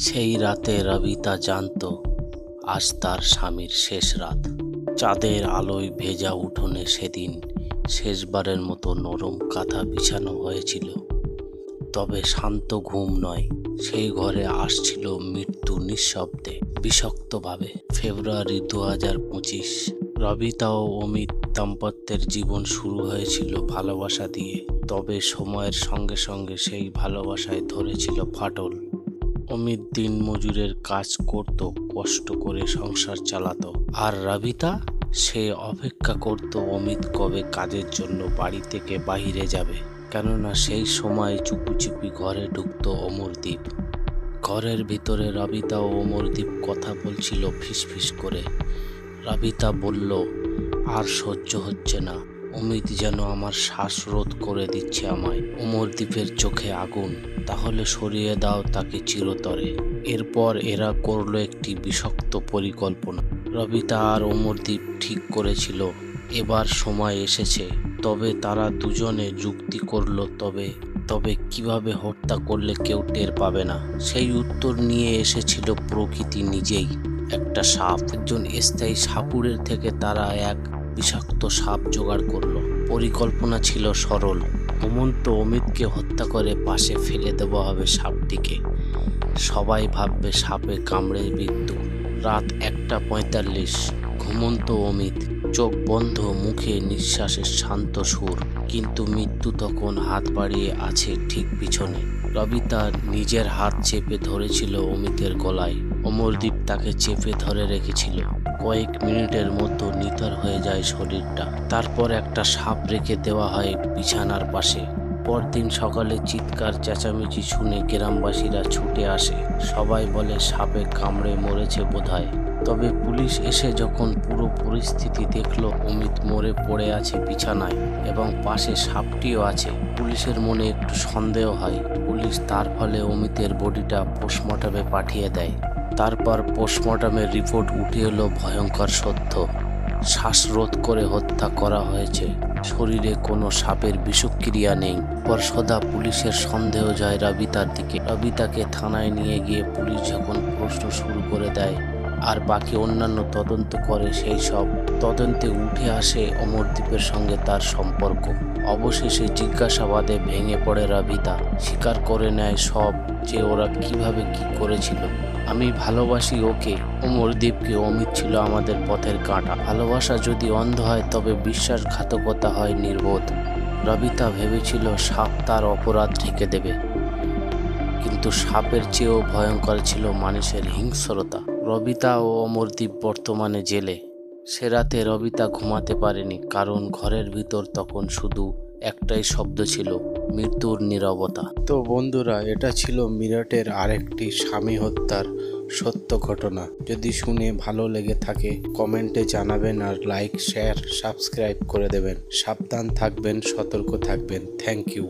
সেই রাতে রবিতা জানত আজ তার স্বামীর শেষ রাত। চাঁদের আলোয় ভেজা উঠোনে সেদিন শেষবারের মতো নরম কাঁথা বিছানো হয়েছিল। তবে শান্ত ঘুম নয়, সেই ঘরে আসছিল মৃত্যু নিঃশব্দে, বিষাক্তভাবে। ফেব্রুয়ারি 2025। রবিতা ও অমিত দাম্পত্যের জীবন শুরু হয়েছিল ভালোবাসা দিয়ে, তবে সময়ের সঙ্গে সঙ্গে সেই ভালোবাসায় ধরেছিল ফাটল। অমিত দিন মজুরের কাজ করত, কষ্ট করে সংসার চালাতো, আর রবিতা সে অপেক্ষা করত অমিত কবে কাজের জন্য বাড়ি থেকে বাইরে যাবে। কেননা সেই সময় চুপি চুপি ঘরে ঢুকতো অমরদীপ। ঘরের ভিতরে রবিতা ও অমরদীপ কথা বলছিল ফিসফিস করে। রবিতা বলল, আর সহ্য হচ্ছে না, অমিত যেন আমার শ্বাসরোধ করে দিচ্ছে আমায়। অমরদীপের চোখে আগুন, তাহলে সরিয়ে দাও তাকে চিরতরে। এরপর এরা করলো একটি বিষাক্ত পরিকল্পনা। রবিতা আর অমরদীপ ঠিক করেছিল এবার সময় এসেছে। তবে তারা দুজনে যুক্তি করলো, তবে কিভাবে হত্যা করলে কেউ টের পাবে না, সেই উত্তর নিয়ে এসেছিল প্রকৃতি নিজেই। একটা সাপ, একজন স্থায়ী সাপুড়ের থেকে তারা এক বিষাক্ত সাপ জোগাড় করলো। পরিকল্পনা ছিল সরল, ঘুমন্ত অমিতকে হত্যা করে পাশে ফেলে দেওয়া হবে সাপটিকে। সবাই ভাববে সাপে কামড়ে মৃত্যু। রাত 1:45। ঘুমন্ত অমিত, চোখ বন্ধ, মুখে নিঃশ্বাসের শান্ত সুর, কিন্তু মৃত্যু তখন হাত বাড়িয়ে আছে ঠিক পিছনে। রবিতা নিজের হাত চেপে ধরেছিল অমিতের গলায়, অমরদীপ তাকে চেপে ধরে রেখেছিল। কয়েক মিনিটের মধ্যে নিথর হয়ে যায় শরীরটা। তারপর একটা সাপ রেখে দেওয়া হয় বিছানার পাশে। পরদিন সকালে চিৎকার চেঁচামেচি শুনে গ্রামবাসীরা ছুটে আসে। সবাই বলে সাপে কামড়ে মরেছে বোধহয়। তবে পুলিশ এসে যখন পুরো পরিস্থিতি দেখলো, অমিত মরে পড়ে আছে বিছানায় এবং পাশে সাপটিও আছে, পুলিশের মনে একটু সন্দেহ হয়। পুলিশ তার ফলে অমিতের বডিটা পোস্টমর্টমে পাঠিয়ে দেয়। তারপর পোস্টমর্টমের রিপোর্ট উঠে এলো ভয়ঙ্কর সত্য। শ্বাসরোধ করে হত্যা করা হয়েছে, শরীরে কোনো সাপের বিষক্রিয়া নেই। পরশোধা পুলিশের সন্দেহ যায় রবিতার দিকে। রবিতাকে থানায় নিয়ে গিয়ে পুলিশ যখন প্রশ্ন শুরু করে দেয় আর বাকি অন্যান্য তদন্ত করে, সেই সব তদন্তে উঠে আসে অমরদীপের সঙ্গে তার সম্পর্ক। অবশেষে জিজ্ঞাসাবাদে ভেঙে পড়ে রবিতা, স্বীকার করে নেয় সব, যে ওরা কিভাবে কি করেছিল। আমি ভালোবাসি ওকে, অমরদীপকে, অমিত ছিল আমাদের পথের কাঁটা। ভালোবাসা যদি অন্ধ হয় তবে বিশ্বাসঘাতকতা হয় নির্বোধ। রবিতা ভেবেছিল সাপ তার অপরাধ ঢেকে দেবে, কিন্তু সাপের চেয়েও ভয়ঙ্কর ছিল মানুষের হিংস্রতা। রবিতা ও অমরদীপ বর্তমানে জেলে। সে রাতে রবিতা ঘুমাতে পারেনি, কারণ ঘরের ভিতর তখন শুধু একটাই শব্দ ছিল, মৃত্যুর নীরবতা। তো বন্ধুরা, এটা ছিল মিরাটের আরেকটি স্বামী হত্যার সত্য ঘটনা। যদি শুনে ভালো লেগে থাকে কমেন্টে জানাবেন, আর লাইক, শেয়ার, সাবস্ক্রাইব করে দেবেন। সাবধান থাকবেন, সতর্ক থাকবেন। Thank you.